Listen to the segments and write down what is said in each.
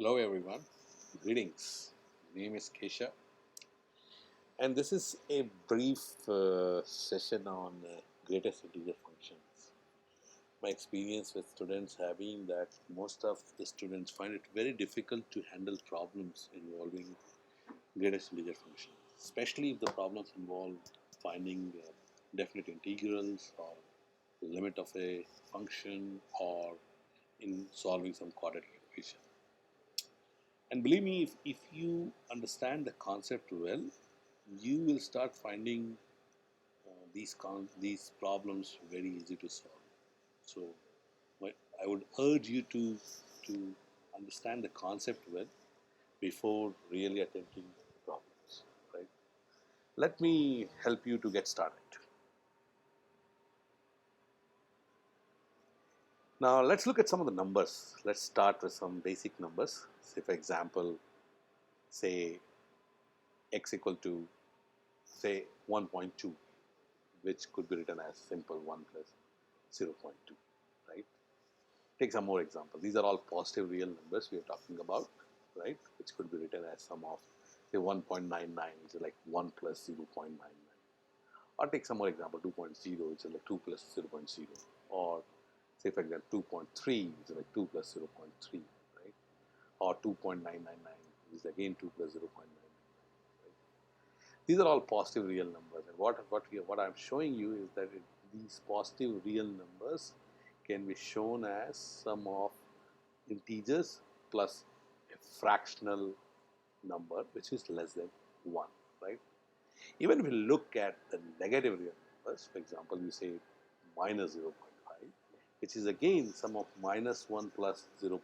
Hello everyone, greetings. My name is Kesha, and this is a brief session on greatest integer functions. My experience with students have been that most of the students find it very difficult to handle problems involving greatest integer functions, especially if the problems involve finding definite integrals or limit of a function or in solving some quadratic equation. And believe me, if you understand the concept well, you will start finding these problems very easy to solve. So I would urge you to understand the concept well before really attempting problems. Right? Let me help you to get started. Now let's look at some of the numbers. Let's start with some basic numbers. Say for example, say x equal to say 1.2, which could be written as simple 1 plus 0.2, right? Take some more examples. These are all positive real numbers we are talking about, right? Which could be written as sum of say 1.99, which is like 1 plus 0.99. Or take some more example, 2.0, which is like 2 plus 0.0. Or say for example 2.3, which is like 2 plus 0.3, right? Or 2.999, which is again 2 plus 0.999. Right? These are all positive real numbers, and what I'm showing you is that these positive real numbers can be shown as sum of integers plus a fractional number which is less than 1, right? Even if we look at the negative real numbers, for example, you say minus 0.5, which is again sum of minus 1 plus 0.5,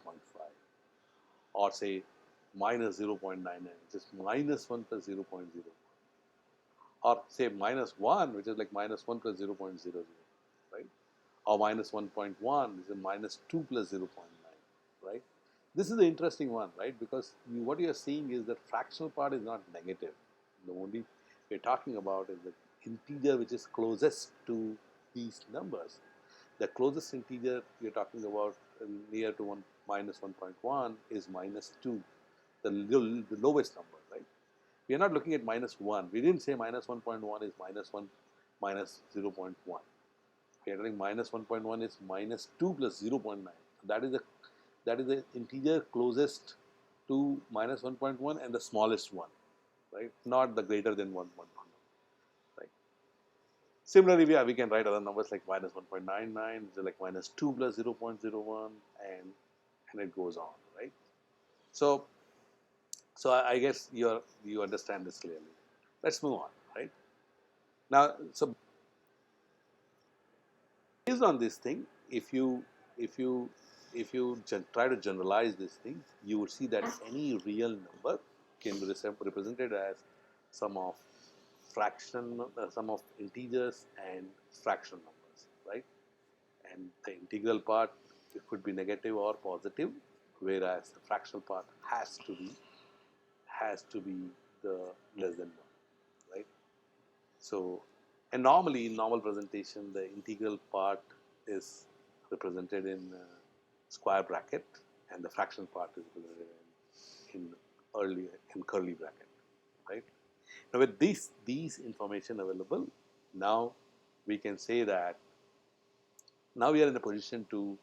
or say minus 0.99, which is minus 1 plus 0.0, or say minus 1, which is like minus 1 plus 0.00, right? Or minus 1.1 is a minus 2 plus 0.9, right? This is the interesting one, right? Because what you are seeing is that fractional part is not negative. The only we're talking about is the integer which is closest to these numbers. The closest integer we are talking about near to 1 minus 1.1 is minus 2, the lowest number, right? We are not looking at minus 1. We didn't say minus 1.1 is minus 1 minus 0.1. We are telling minus 1.1 is minus 2 plus 0.9. That is the integer closest to minus 1.1 and the smallest one, right? Not the greater than 1.1, right? Similarly, we can write other numbers like minus 1.99, like minus 2 plus 0.01, and it goes on, right? So I guess you understand this clearly. Let's move on, right? Now, so based on this thing, if you if you if you try to generalize this thing, you would see that any real number can be represented as sum of sum of integers and fractional numbers, right? And the integral part, it could be negative or positive, whereas the fractional part has to be the less than one, right? So, and normally in normal presentation, the integral part is represented in square bracket, and the fractional part is represented in curly bracket, right? Now, with these information available, now we can say that now we are in a position to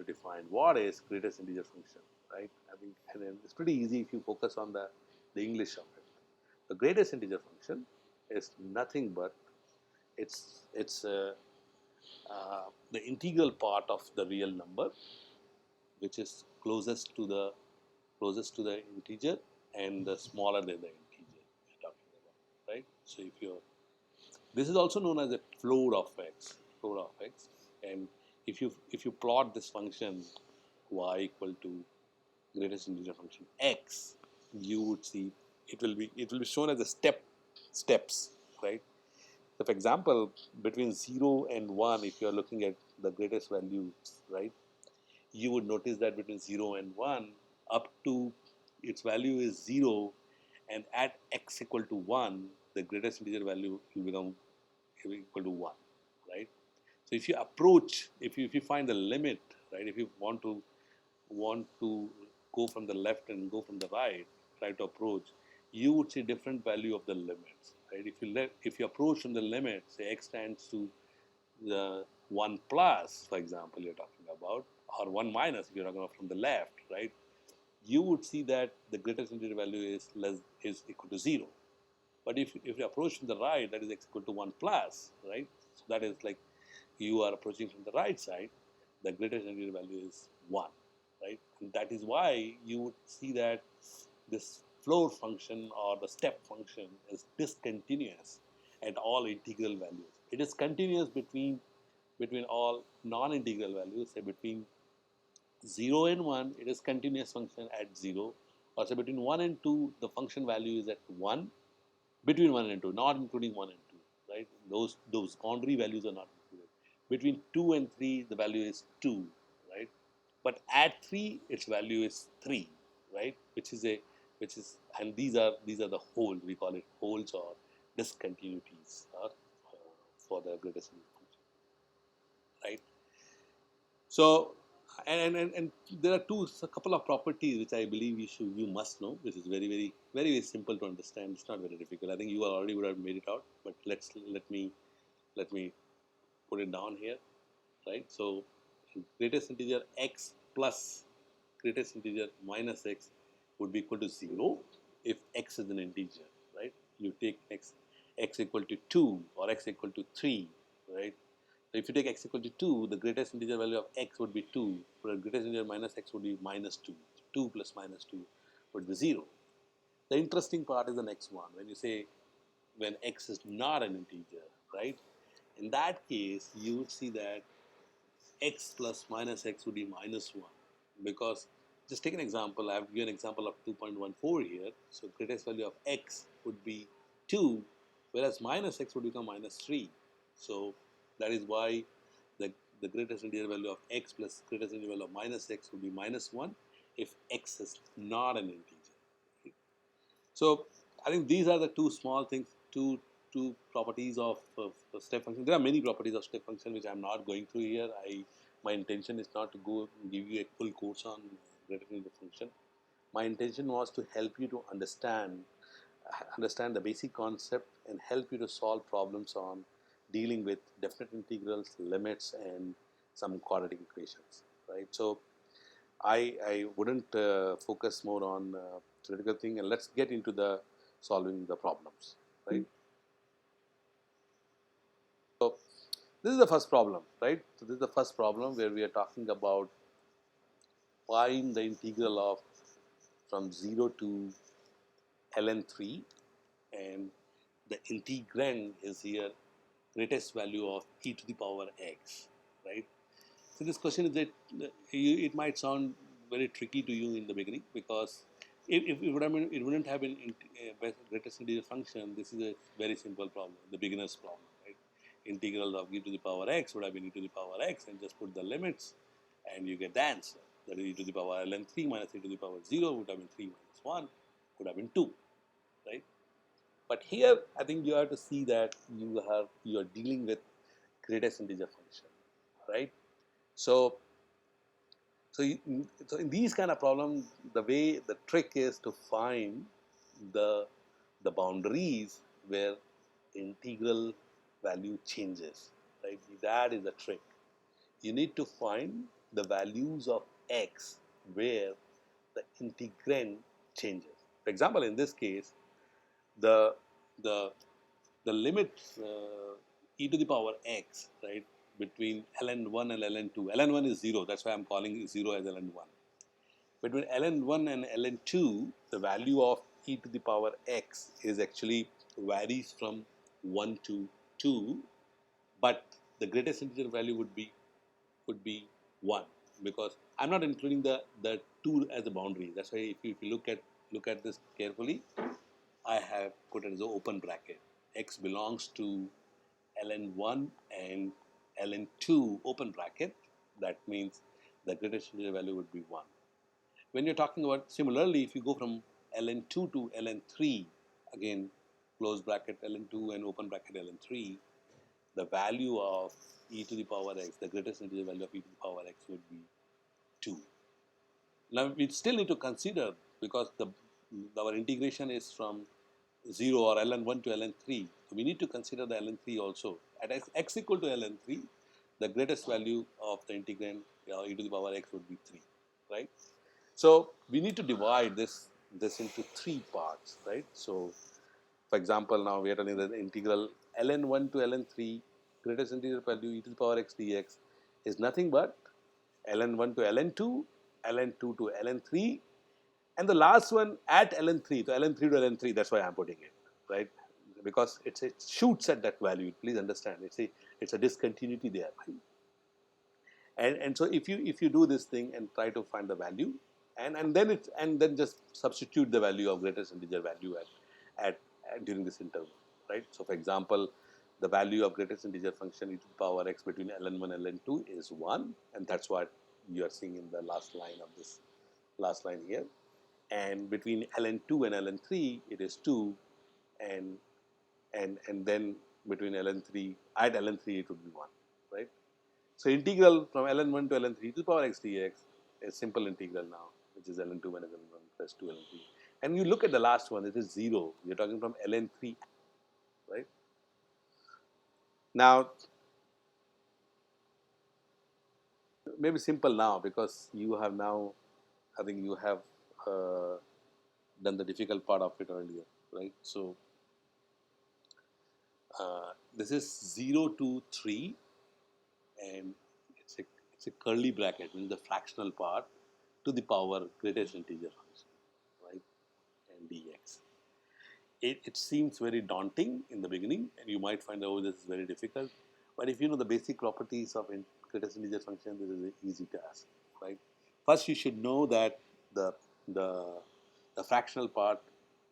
define what is greatest integer function, right? I think, and it's pretty easy if you focus on the English of it. The greatest integer function is nothing but it's the integral part of the real number, which is closest to the integer and the smaller than the integer we're talking about, right? So if you're this is also known as a floor of x, and if you plot this function y equal to greatest integer function x, you would see it will be shown as a steps, right? So for example, between 0 and 1, if you are looking at the greatest values, right, you would notice that between 0 and 1, up to its value is 0, and at x equal to 1, the greatest integer value will become equal to 1, right? So if you find the limit, right, if you want to go from the left and go from the right, try to approach, you would see different value of the limits, right? If you approach from the limit, say x tends to the 1 plus, for example, you're talking about, or 1 minus if you're talking about from the left, right? You would see that the greatest integer value is equal to 0. But if you approach from the right, that is x equal to 1 plus, right? So that is like you are approaching from the right side, the greatest integer value is 1, right? And that is why you would see that this floor function or the step function is discontinuous at all integral values. It is continuous between all non-integral values, say between 0 and 1, it is continuous function at 0, or say between 1 and 2, the function value is at 1, between 1 and 2, not including 1 and 2, right? Those boundary values are not included. Between 2 and 3, the value is 2, right? But at 3, its value is 3, right? And these are the holes. We call it holes or discontinuities for the greatest function, right? So, and there are a couple of properties which I believe you must know, which is very simple to understand. It's not very difficult. I think you already would have made it out, but let me put it down here, right? So, greatest integer x plus greatest integer minus x would be equal to 0 if x is an integer, right? You take x equal to 2 or x equal to 3, right? So if you take x equal to 2, the greatest integer value of x would be 2, but the greatest integer minus x would be minus 2. 2 plus minus 2 would be 0. The interesting part is the next one. When you say when x is not an integer, right? In that case, you would see that x plus minus x would be minus 1, because just take an example. I have given an example of 2.14 here. So greatest value of x would be 2, whereas minus x would become minus 3. So that is why the greatest integer value of x plus greatest integer value of minus x would be minus 1 if x is not an integer. Right? So I think these are the two small things, two properties of step function. There are many properties of step function which I am not going through here. My intention is not to go give you a full course on greatest integer function. My intention was to help you to understand the basic concept and help you to solve problems on dealing with definite integrals, limits, and some quadratic equations, right? So I wouldn't focus more on theoretical thing, and let's get into the solving the problems, right? So this is the first problem, right? So this is the first problem where we are talking about find the integral of from 0 to ln3, and the integrand is here greatest value of e to the power x, right? So this question is that it might sound very tricky to you in the beginning, because if it wouldn't have been greatest integer function, this is a very simple problem, the beginner's problem, right? Integral of e to the power x would have been e to the power x, and just put the limits and you get the answer. That is e to the power ln3 minus e to the power 0 would have been 3 minus 1, would have been 2, right? But here I think you have to see that you are dealing with greatest integer function, right? So so in these kind of problems, the trick is to find the boundaries where integral value changes, right? That is the trick. You need to find the values of x where the integrand changes. For example, in this case, the the the limit e to the power x, right, between ln1 and ln2. ln1 is 0, that's why I'm calling it 0 as ln1. Between ln1 and ln2, the value of e to the power x is actually varies from 1 to 2, but the greatest integer value would be 1, because I'm not including the 2 as a boundary. That's why if you look at this carefully, I have put it as an open bracket. X belongs to ln1 and ln2 open bracket. That means the greatest integer value would be 1. When you're talking about, similarly, if you go from ln2 to ln3, again, close bracket ln2 and open bracket ln3, the value of e to the power x, the greatest integer value of e to the power x would be 2. Now we still need to consider, because our integration is from 0 or ln1 to ln3. So we need to consider the ln3 also. At x equal to ln3, the greatest value of the integrand e to the power x would be 3, right? So we need to divide this into 3 parts, right? So for example, now we are telling that the integral ln1 to ln3 greatest integer value e to the power x dx is nothing but ln1 to ln2, ln2 to ln3, and the last one at ln3, so ln3 to ln3, that's why I'm putting it, right? Because it shoots at that value. Please understand, it's a discontinuity there, right? And so if you do this thing and try to find the value, and then just substitute the value of greatest integer value at during this interval, right? So for example, the value of greatest integer function e to the power x between ln1 and ln2 is 1, and that's what you are seeing in the last line of this last line here. And between ln2 and ln3 it is 2, and then between ln3 at ln3 it would be 1, right? So integral from ln1 to ln3 to the power x dx is simple integral now, which is ln2 minus ln1 plus 2 ln3. And you look at the last one, it is 0. You're talking from ln3, right? Now, maybe simple now, because you have now, I think you have uh, done the difficult part of it earlier, right? So this is 0 to 3, and it's a curly bracket, means the fractional part to the power greatest integer function, right? And dx. It seems very daunting in the beginning, and you might find, oh, this is very difficult. But if you know the basic properties of greatest integer function, this is an easy task, right? First, you should know that the the, the fractional part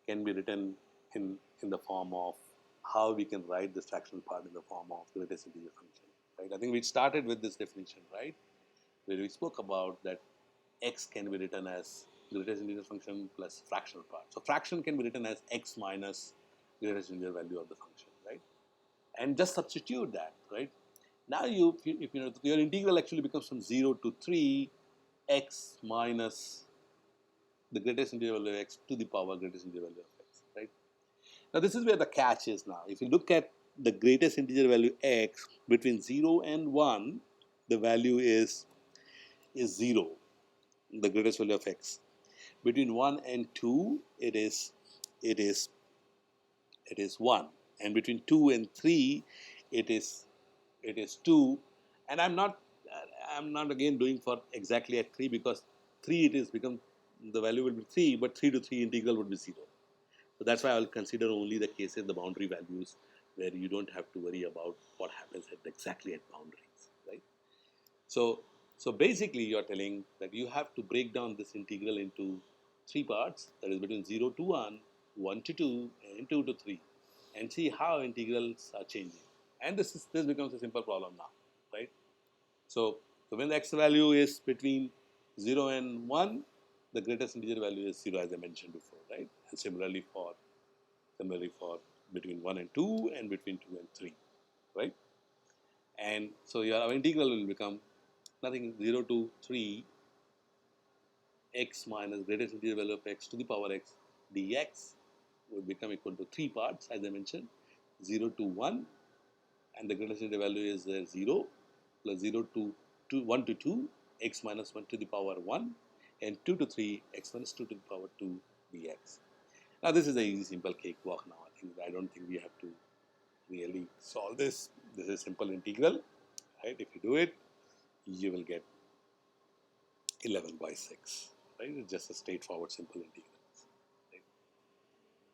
can be written in the form of, how we can write this fractional part in the form of greatest integer function, right? I think we started with this definition, right, where we spoke about that x can be written as greatest integer function plus fractional part. So fraction can be written as x minus greatest integer value of the function, right? And just substitute that, right? Now if you know, your integral actually becomes from 0 to 3 x minus the greatest integer value of x to the power greatest integer value of x, right? Now this is where the catch is now. If you look at the greatest integer value x, between 0 and 1, the value is 0, the greatest value of x. Between 1 and 2, it is 1, and between 2 and 3, it is 2. And I'm not again doing for exactly at 3, because 3 it is become, the value will be 3, but 3 to 3 integral would be 0. So that's why I will consider only the cases, the boundary values, where you don't have to worry about what happens at exactly at boundaries, right? So, so basically you are telling that you have to break down this integral into 3 parts, that is between 0 to 1, 1 to 2, and 2 to 3, and see how integrals are changing. And this becomes a simple problem now, right? So when the x value is between 0 and 1, the greatest integer value is 0, as I mentioned before, right? And similarly for between 1 and 2, and between 2 and 3, right? And so your integral will become nothing 0 to 3 x minus greatest integer value of x to the power x dx will become equal to 3 parts, as I mentioned, 0 to 1, and the greatest integer value is 0, plus 0 to 1 to 2, x minus 1 to the power 1, and 2 to 3, x minus 2 to the power 2 dx. Now this is a easy simple cakewalk now. I don't think we have to really solve this. This is a simple integral, right? If you do it, you will get 11 by 6, right? It's just a straightforward simple integral. Right?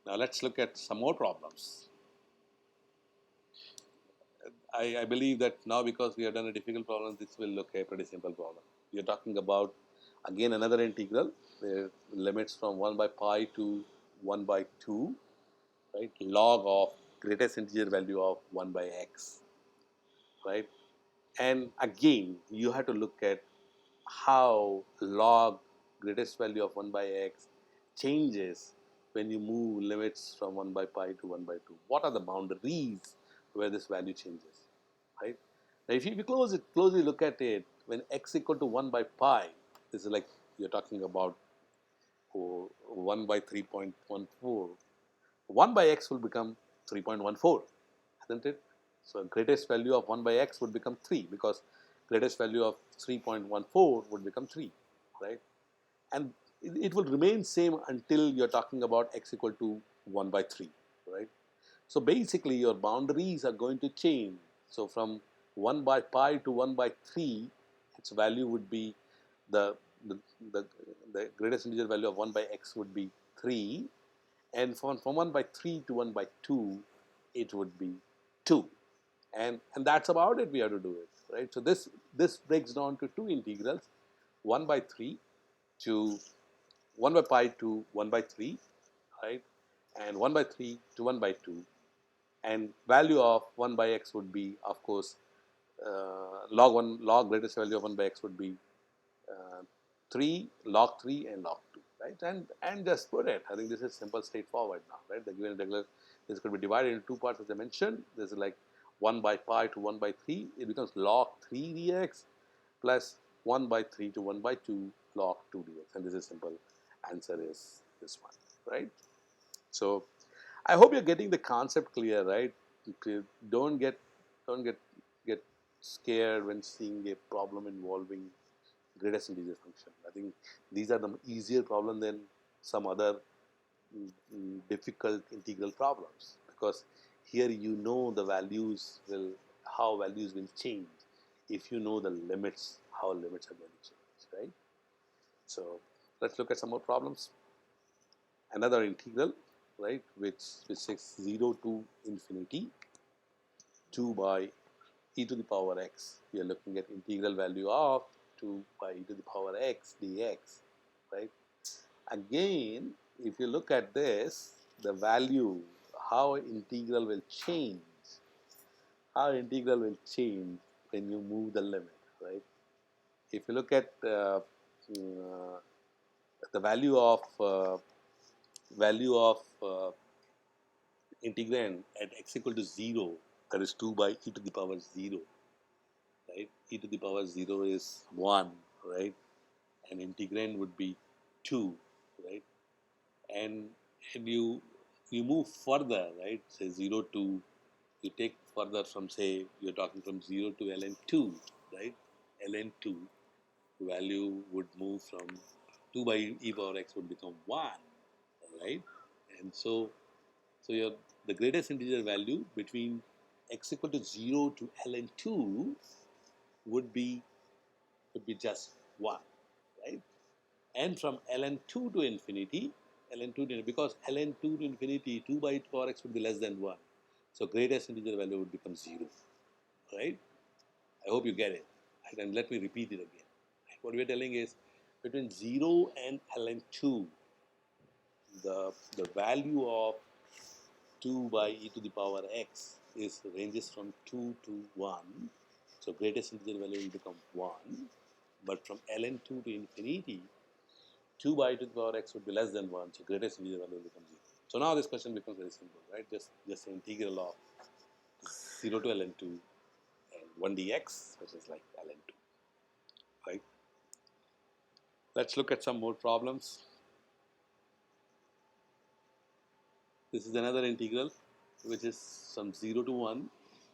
Now let's look at some more problems. I believe that now, because we have done a difficult problem, this will look a pretty simple problem. We are talking about, again, another integral where limits from 1 by pi to 1 by 2, right? Log of greatest integer value of 1 by x, right? And again, you have to look at how log greatest value of 1 by x changes when you move limits from 1 by pi to 1 by 2. What are the boundaries where this value changes, right? Now, if you closely look at it, when x equal to 1 by pi, this is like you're talking about 1 by 3.14, 1 by x will become 3.14, isn't it? So greatest value of 1 by x would become 3, because greatest value of 3.14 would become 3, right? And it will remain same until you're talking about x equal to 1 by 3, right? So basically your boundaries are going to change. So from 1 by pi to 1 by 3, its value would be the, the, the, the greatest integer value of 1 by x would be 3, and from 1 by 3 to 1 by 2, it would be 2. And that's about it. We have to do it, right? So this breaks down to two integrals, 1 by 3 to 1 by pi to 1 by 3, right? And 1 by 3 to 1 by 2. And value of 1 by x would be, of course, log greatest value of 1 by x would be 3, log 3 and log 2, right? And just put it. I think this is simple, straightforward now, right? The given regular is going to be divided into two parts, as I mentioned. This is like 1 by pi to 1 by 3. It becomes log 3 dx plus 1 by 3 to 1 by 2 log 2 dx. And this is simple. Answer is this one, right? So I hope you're getting the concept clear, right? Don't get don't get get scared when seeing a problem involving greatest integer function. I think these are the easier problem than some other difficult integral problems, because here you know the values will, how values will change if you know the limits, how limits are going to change, right? So let's look at some more problems. Another integral, right, which takes 0 to infinity 2 by e to the power x. We are looking at integral value of 2 by e to the power x dx, right? Again, if you look at this, the value, how integral will change, when you move the limit, right? If you look at the value of integrand at x equal to 0, that is 2 by e to the power 0, right? E to the power 0 is 1, right? And integrand would be 2, right? And you move further, right? Say 0 to, you take further from, say, you're talking from 0 to ln2, right? ln2 value would move from 2 by e power x would become 1, right? And so your the greatest integer value between x equal to 0 to ln2 would be just 1, right? And from ln2 to infinity, because ln2 to infinity, 2 by e to power x would be less than 1. So greatest integer value would become 0, right? I hope you get it. Right? And let me repeat it again. Right? What we are telling is, between 0 and ln2, the value of 2 by e to the power x ranges from 2 to 1. So greatest integer value will become 1. But from ln2 to infinity, 2 by e to the power x would be less than 1. So greatest integer value will become 0. So now this question becomes very simple, right? Just the integral of 0 to ln2 and 1 dx, which is like ln2, right? Let's look at some more problems. This is another integral, which is from 0 to 1,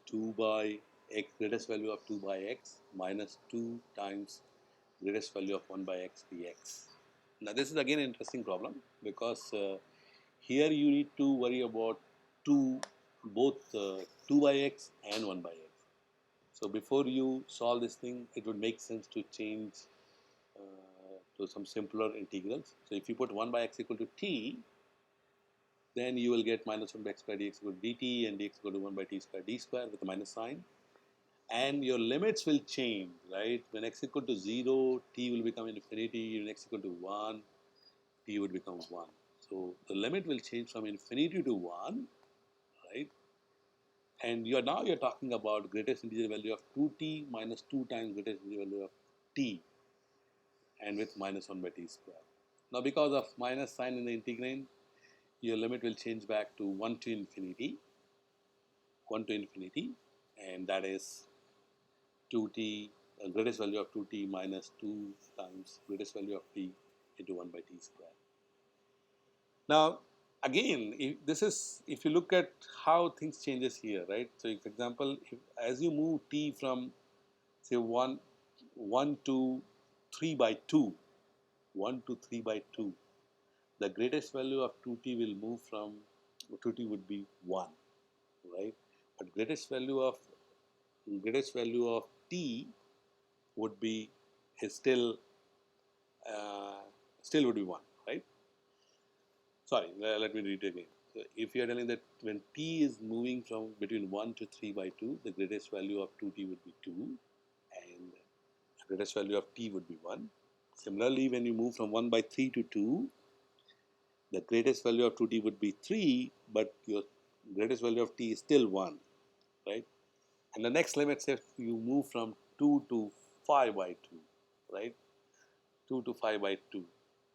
2 by x, greatest value of 2 by x minus 2 times greatest value of 1 by x dx. Now this is again an interesting problem, because here you need to worry about both 2 by x and 1 by x. So before you solve this thing, it would make sense to change to some simpler integrals. So if you put 1 by x equal to t, then you will get minus 1 by x square dx equal to dt, and dx equal to 1 by t square d square with a minus sign. And your limits will change, right? When x equal to 0, t will become infinity. When x equal to 1, t would become 1. So the limit will change from infinity to 1, right? And you're talking about greatest integer value of 2t minus 2 times greatest integer value of t, and with minus 1 by t square. Now because of minus sign in the integrand, your limit will change back to 1 to infinity, and that is 2t greatest value of 2t minus 2 times greatest value of t into 1 by t square. Now, again, if you look at how things changes here, right? So, for example, as you move t from say 1 to 3 by 2, 1 to 3 by 2, the greatest value of 2t will move from 2t would be 1, right? But greatest value of t would be is uh, still would be 1, right? Sorry, let me read it again. So if you are telling that when t is moving from between 1 to 3 by 2, the greatest value of 2t would be 2 and the greatest value of t would be 1. Similarly, when you move from 1 by 3 to 2, the greatest value of 2t would be 3, but your greatest value of t is still 1, right? And the next limit says you move from 2 to 5 by 2, right? 2 to 5 by 2.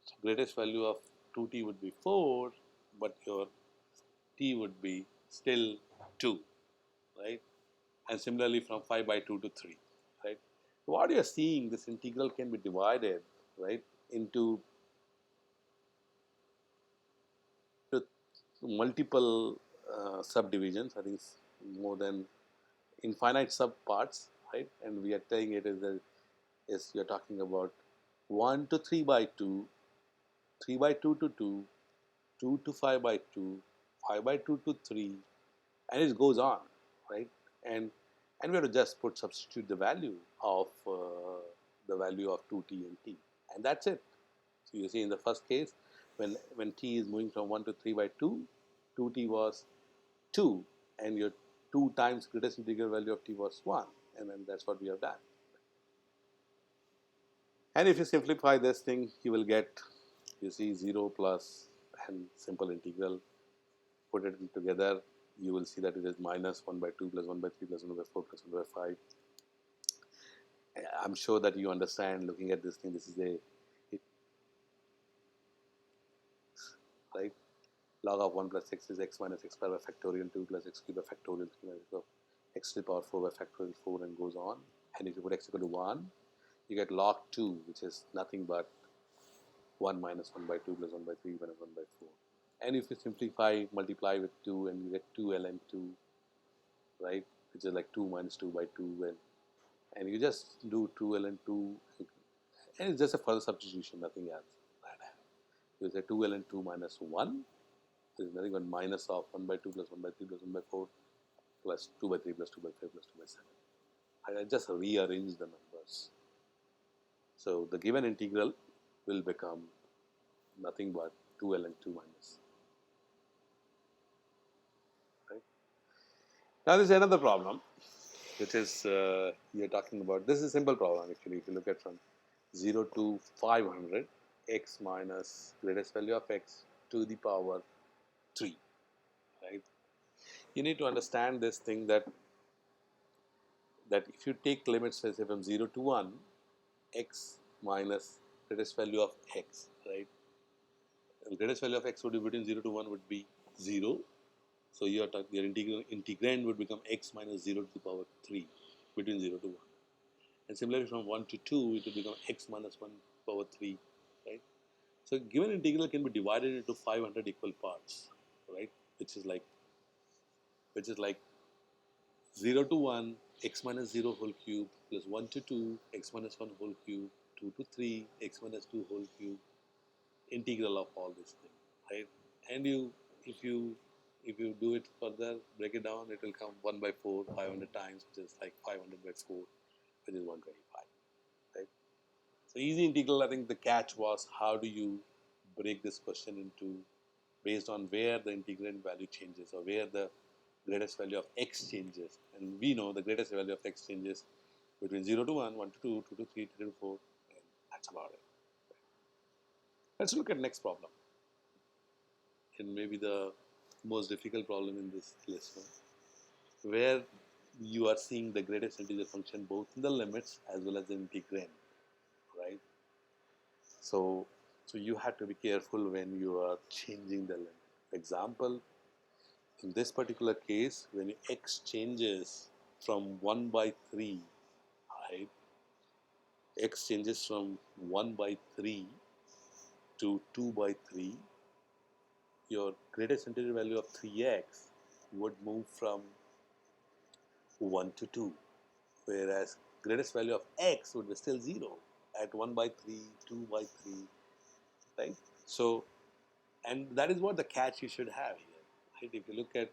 So greatest value of 2t would be 4, but your t would be still 2, right? And similarly from 5 by 2 to 3, right? So what you are seeing, this integral can be divided, right, into multiple subdivisions. I think it's more than infinite subparts, right? And we are saying it is you're talking about 1 to 3 by 2, 3 by 2 to 2, 2 to 5 by 2, 5 by 2 to 3, and it goes on, right? And we have to just substitute the value of 2t and t, and that's it. So you see, in the first case, when t is moving from 1 to 3 by 2, 2t was 2, and your 2 times greatest integral value of t was 1, and then that's what we have done. And if you simplify this thing, you will get, you see, 0 plus and simple integral. Put it together, you will see that it is minus 1 by 2 plus 1 by 3 plus 1 by 4 plus 1 by 5. I'm sure that you understand looking at this thing. This is right? Log of 1 plus x is x minus x square by factorial 2 plus x cube by factorial 3 minus x to the power 4 by factorial 4, and goes on. And if you put x equal to 1, you get log 2, which is nothing but 1 minus 1 by 2 plus 1 by 3 minus 1 by 4. And if you simplify, multiply with 2, and you get 2 ln 2, right, which is like 2 minus 2 by 2, and you just do 2 ln 2, and it's just a further substitution, nothing else. You say 2 ln 2 minus 1, there is nothing but minus of 1 by 2 plus 1 by 3 plus 1 by 4 plus 2 by 3 plus 2 by 5 plus 2 by 7. I just rearrange the numbers. So the given integral will become nothing but 2 ln 2 minus. Right? Now, this is another problem, which is you're talking about. This is a simple problem actually. If you look at from 0 to 500, x minus greatest value of x to the power 3, right? You need to understand this thing that if you take limits, say from 0 to 1, x minus greatest value of x, right? The greatest value of x would be between 0 to 1 would be 0. So your integrand would become x minus 0 to the power 3 between 0 to 1. And similarly from 1 to 2, it will become x minus 1 power 3, right? So given integral can be divided into 500 equal parts, right? Which is like 0 to 1, x minus 0 whole cube, plus 1 to 2, x minus 1 whole cube, 2 to 3, x minus 2 whole cube, integral of all these things, right? And if you do it further, break it down, it will come 1 by 4, 500 times, which is like 500 by 4, which is 125, right? So easy integral, I think the catch was how do you break this question into based on where the integrand value changes or where the greatest value of x changes. And we know the greatest value of x changes between 0 to 1, 1 to 2, 2 to 3, 3 to 4, and that's about it. Let's look at next problem. And maybe the most difficult problem in this lesson, where you are seeing the greatest integer function both in the limits as well as the integrand, right? So you have to be careful when you are changing the limit. For example, in this particular case, when x changes from 1 by 3, right, x changes from 1 by 3 to 2 by 3, your greatest integer value of 3x would move from 1 to 2, whereas greatest value of x would be still 0 at 1 by 3, 2 by 3, right? So, and that is what the catch you should have here, right? If you look at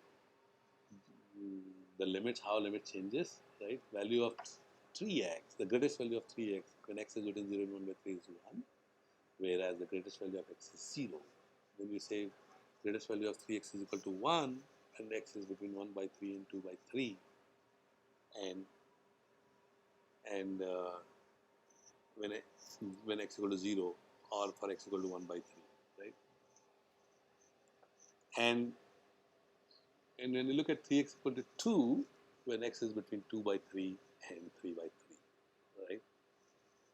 the limits, how limit changes, right? Value of 3x, the greatest value of 3x when x is between 0 and 1 by 3 is 1, whereas the greatest value of x is 0. When we say greatest value of 3x is equal to 1 and x is between 1 by 3 and 2 by 3, and when x equal to 0 or for x equal to 1 by 3, right? And when you look at 3x equal to 2, when x is between 2 by 3 and 3 by 3, right?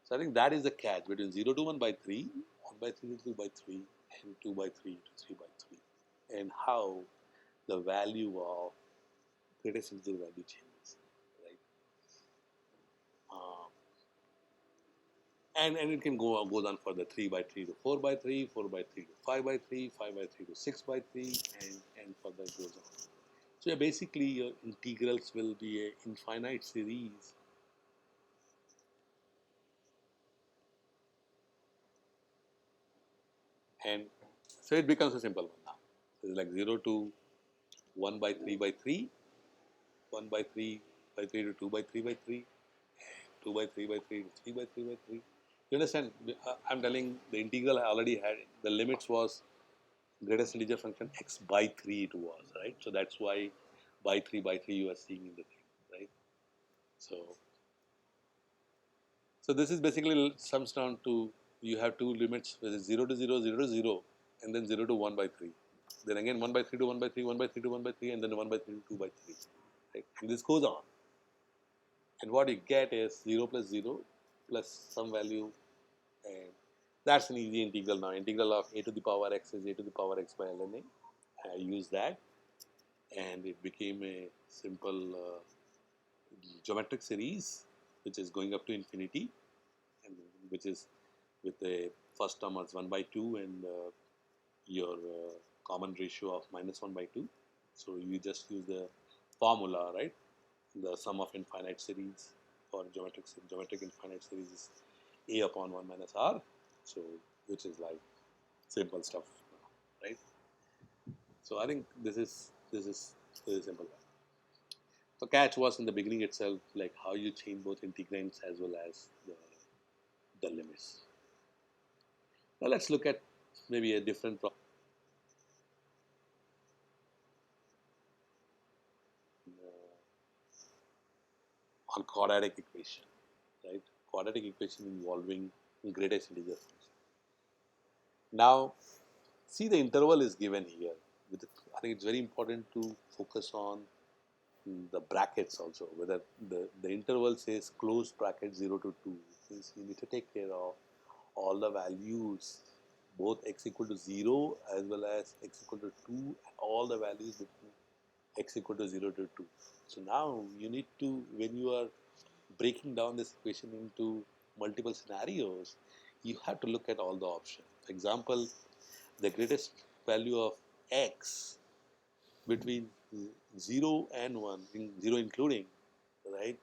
So I think that is the catch between 0 to 1 by 3, 1 by 3 to 2 by 3, and 2 by 3 to 3 by 3, and how the value of greatest integer value changes, right? And it can goes on further, 3 by 3 to 4 by 3, 4 by 3 to 5 by 3, 5 by 3 to 6 by 3, and further it goes on. So basically your integrals will be an infinite series, and so it becomes a simple one now. It's like 0 to 1 by 3 by 3, 1 by 3 by 3 to 2 by 3 by 3, 2 by 3 by 3 to 3 by 3 by 3. You understand? I'm telling the integral I already had, the limits was greatest integer function x by 3 it was, right? So that's why by 3 you are seeing in the thing, right? So, so this is basically sums down to you have two limits, which is 0 to 0, 0 to 0, and then 0 to 1 by 3. Then again 1 by 3 to 1 by 3, 1 by 3 to 1 by 3, and then 1 by 3 to 2 by 3, right? And this goes on. And what you get is 0 plus 0 plus some value, and that's an easy integral now. Integral of a to the power x is a to the power x by ln a. I use that, and it became a simple geometric series which is going up to infinity, and which is with a first term as 1 by 2 and your common ratio of minus 1 by 2. So you just use the formula, right? The sum of infinite series for geometric infinite series is a upon 1 minus r, so which is like simple stuff, right? So I think this is very simple. The catch was in the beginning itself, like how you change both integrands as well as the limits. Now let's look at maybe a different problem on quadratic equation, right? Quadratic equation involving greatest integer function. Now, see the interval is given here. I think it's very important to focus on the brackets also, whether the interval says closed bracket 0 to 2, means you need to take care of all the values, both x equal to 0 as well as x equal to 2, and all the values between x equal to 0 to 2. So now you need to, when you are breaking down this equation into multiple scenarios, you have to look at all the options. For example, the greatest value of x between 0 and 1, 0 including, right,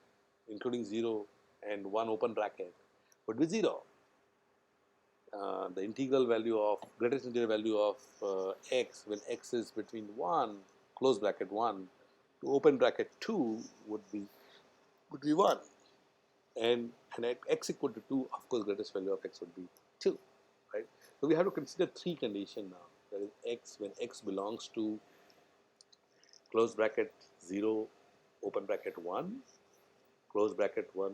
including 0 and 1 open bracket, would be 0. The integral value of greatest integer value of x when x is between 1 close bracket 1 to open bracket 2 would be 1, and at x equal to 2, of course greatest value of x would be 2, right? So we have to consider three conditions now. That is x when x belongs to close bracket 0 open bracket 1 close bracket 1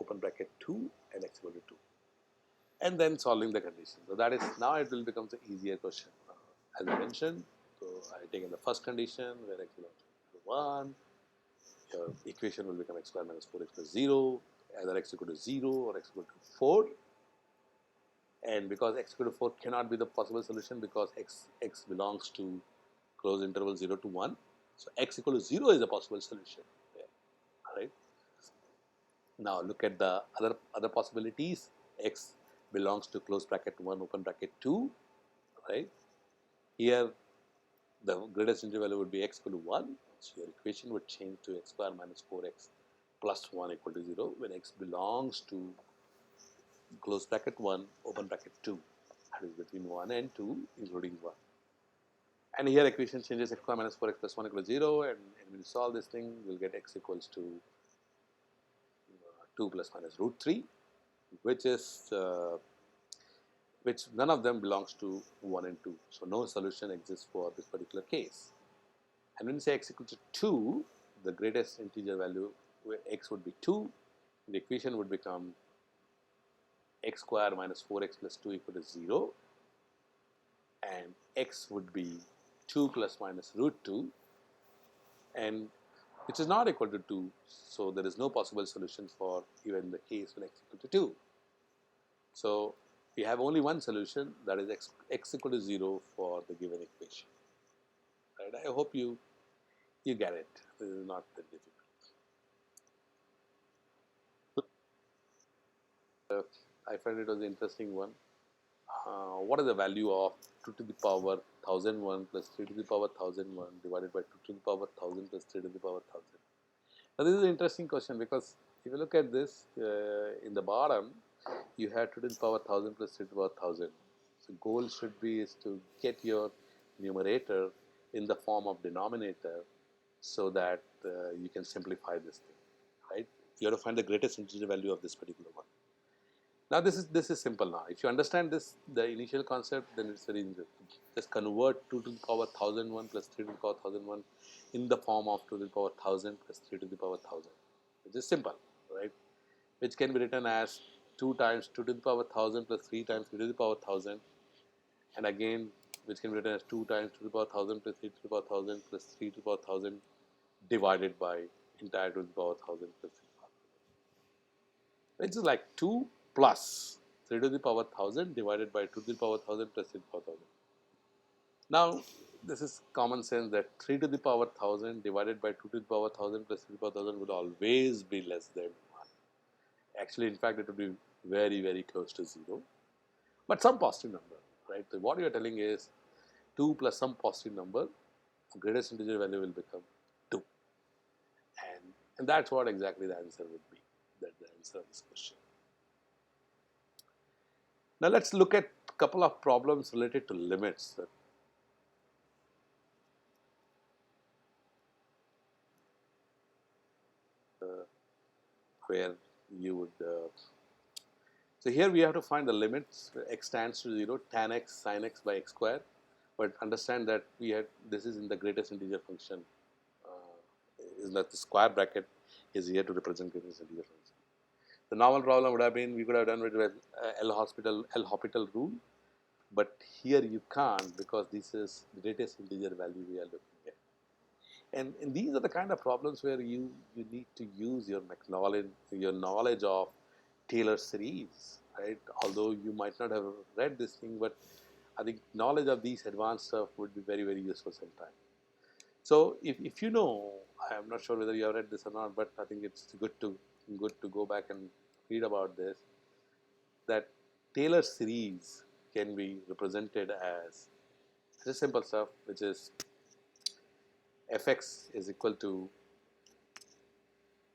open bracket 2 and x equal to 2, and then solving the condition. So that is, now it will become an easier question. As I mentioned, so I take in the first condition where x belongs to 1, your equation will become x square minus 4x plus 0, either x equal to 0 or x equal to 4. And because x equal to 4 cannot be the possible solution because x belongs to closed interval 0 to 1, so x equal to 0 is a possible solution there, right? Now look at the other possibilities. X belongs to close bracket 1 open bracket 2, right? Here the greatest integer value would be x equal to 1, so your equation would change to x square minus 4x plus 1 equal to 0 when x belongs to close bracket 1 open bracket 2, that is between 1 and 2 including 1. And here equation changes x square minus 4x plus 1 equal to 0, and when you solve this thing we'll get x equals to 2 plus minus root 3, which is which none of them belongs to 1 and 2. So no solution exists for this particular case. And when you say x equal to 2, the greatest integer value where x would be 2, the equation would become x square minus 4x plus 2 equal to 0, and x would be 2 plus minus root 2, and which is not equal to 2, so there is no possible solution for even the case when x equal to 2. So we have only one solution, that is x equal to 0 for the given equation. Right? I hope you get it. This is not that difficult. I find it was an interesting one. What is the value of 2 to the power 1001 plus 3 to the power 1001 divided by 2 to the power 1000 plus 3 to the power 1000? Now this is an interesting question, because if you look at this, in the bottom you have 2 to the power 1000 plus 3 to the power 1000. So goal should be is to get your numerator in the form of denominator, so that you can simplify this thing, right? You have to find the greatest integer value of this particular one. Now this is simple. Now if you understand this, the initial concept, then it's very easy. Just convert 2 to the power 1001 plus 3 to the power 1001 in the form of 2 to the power 1000 plus 3 to the power 1000. Which is simple, right? Which can be written as 2 times 2 to the power 1000 plus 3 times 3 to the power 1000, and again which can be written as 2 times 2 to the power 1000 plus 3 to the power 1000 plus 3 to the power 1000 divided by entire 2 to the power 1000 plus 3 to the power 1000, which is like 2 plus 3 to the power 1000 divided by 2 to the power 1000 plus 3 to the power 1000. Now this is common sense that 3 to the power 1000 divided by 2 to the power 1000 plus 3 to the power 1000 would always be less than 1. Actually, in fact, it would be very close to 0, but some positive number, right? So what you are telling is 2 plus some positive number, the greatest integer value will become 2, and that's what exactly the answer would be. That's the answer of this question. Now let's look at a couple of problems related to limits. Where you would so here we have to find the limits. X tends to 0, tan x sin x by x square, but understand that we had this is in the greatest integer function, is that the square bracket is here to represent greatest integer function. The normal problem would have been we could have done with L'Hopital rule, but here you can't, because this is the greatest integer value we are looking at. And these are the kind of problems where you need to use your knowledge of Taylor series, right? Although you might not have read this thing, but I think knowledge of these advanced stuff would be very useful sometime. So if you know, I'm not sure whether you have read this or not, but I think it's good to go back and read about this. That Taylor series can be represented as just simple stuff, which is fx is equal to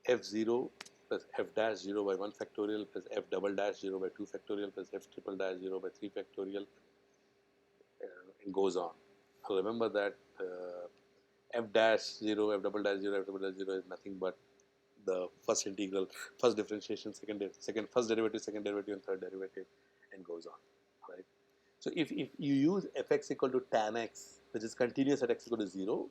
f0 plus f dash 0 by 1 factorial plus f double dash 0 by 2 factorial plus f triple dash 0 by 3 factorial, and goes on. So remember that f dash 0, f double dash 0, f double dash 0 is nothing but the first integral, first differentiation, first derivative, second derivative, and third derivative, and goes on, right? So if you use fx equal to tan x, which is continuous at x equal to 0,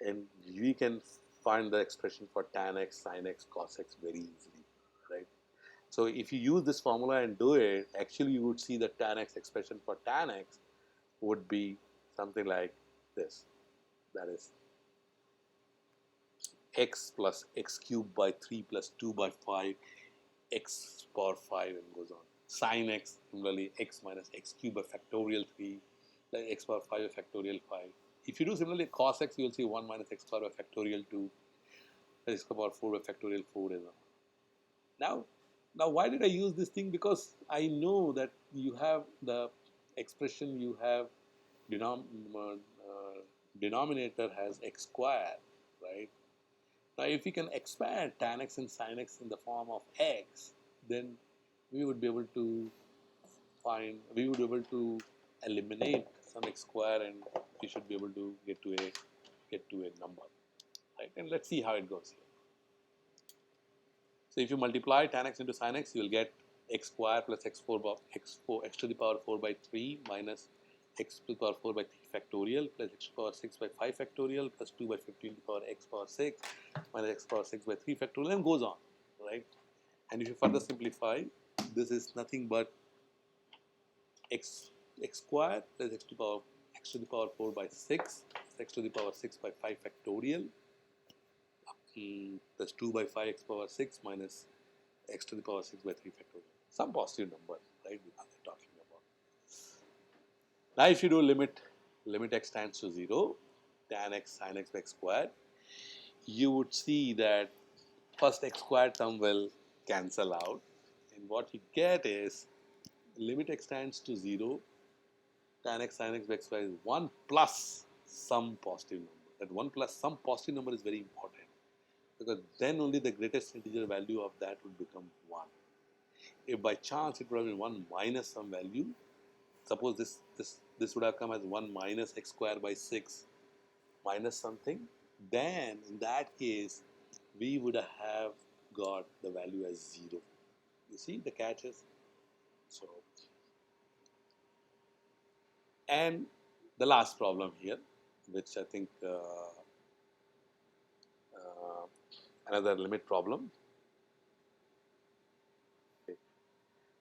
and we can find the expression for tan x, sin x, cos x very easily, right? So if you use this formula and do it, actually you would see the tan x expression for tan x would be something like this. That is x plus x cubed by 3 plus 2 by 5, x power 5, and goes on. Sin x, similarly, x minus x cubed by factorial 3, like x power 5 by factorial 5. If you do similarly cos x, you will see 1 minus x power by factorial 2, x power 4 by factorial 4 is on. Now why did I use this thing? Because I know that you have the expression, you have denom denominator has x square, right? Now if we can expand tan x and sin x in the form of x, then we would be able to we would be able to eliminate some x square, and we should be able to get to a number, right? And let's see how it goes here. So if you multiply tan x into sin x, you will get x square plus x to the power 4 by 3 minus x to the power 4 by 3 factorial plus x to the power 6 by 5 factorial plus 2 by 15 to the power x power 6 minus x power 6 by 3 factorial, and goes on, right? And if you further simplify, this is nothing but x square plus x to the power 4 by 6 x to the power 6 by 5 factorial plus 2 by 5 x power 6 minus x to the power 6 by 3 factorial. Some positive number, right? We are talking about. Now, if you do limit x tends to 0, tan x sin x by x squared, you would see that first x squared term will cancel out, and what you get is limit x tends to 0, tan x sin x by x squared is 1 plus some positive number. That 1 plus some positive number is very important, because then only the greatest integer value of that would become 1. If by chance it would have been 1 minus some value, suppose this would have come as 1 minus x square by 6 minus something, then in that case we would have got the value as 0. You see the catch is? So, and the last problem here, which I think another limit problem. Okay.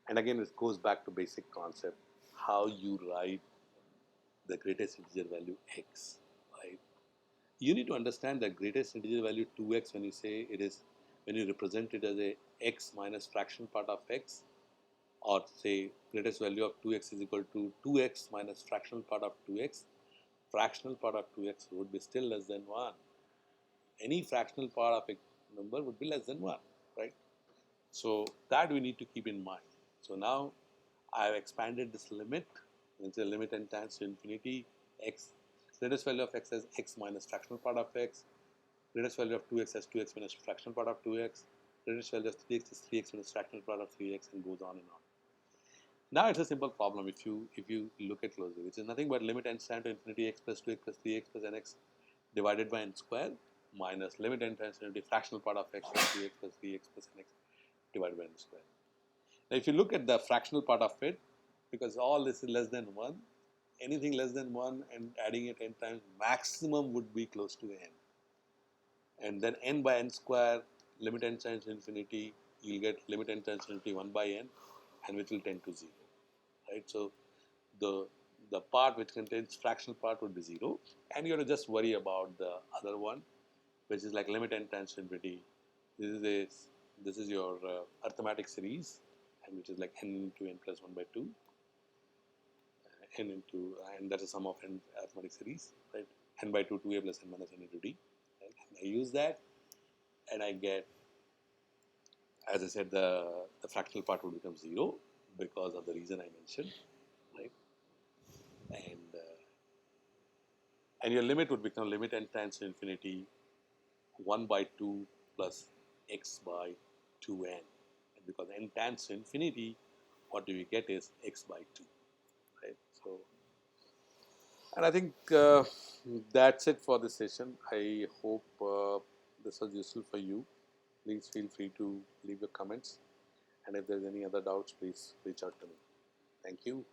And again, it goes back to basic concept, how you write the greatest integer value x, right? You need to understand that greatest integer value 2x, when you say it is, when you represent it as a x minus fractional part of x, or say greatest value of 2x is equal to 2x minus fractional part of 2x, fractional part of 2x would be still less than 1. Any fractional part of a number would be less than 1, right? So that we need to keep in mind. So now I have expanded this limit. It's a limit n tends to infinity. X, greatest value of x as x minus fractional part of x. Greatest value of 2x as 2x minus fractional part of 2x. Greatest value of 3x is 3x minus fractional part of 3x, and goes on and on. Now it's a simple problem if you look at closely, which is nothing but limit n tends to infinity x plus 2x plus 3x plus nx divided by n square minus limit n tends to infinity fractional part of x plus 2x plus 3x plus nx divided by n square. Now if you look at the fractional part of it, because all this is less than 1, anything less than 1 and adding it n times, maximum would be close to n. And then n by n square, limit n tends to infinity, you'll get limit n tends to infinity 1 by n, and which will tend to 0, right? So the part which contains fractional part would be 0, and you have to just worry about the other one, which is like limit n tends to infinity. This is your arithmetic series, and which is like n into n plus 1 by 2, n into, and that's a sum of n arithmetic series, right? N by 2, 2a plus n minus n into d. Right? And I use that, and I get, as I said, the fractional part would become 0 because of the reason I mentioned, right? And your limit would become limit n tends to infinity 1 by 2 plus x by 2n. And because n tends to infinity, what do we get is x by 2, right? So, and I think that's it for this session. I hope this was useful for you. Please feel free to leave your comments, and if there's any other doubts, please reach out to me. Thank you.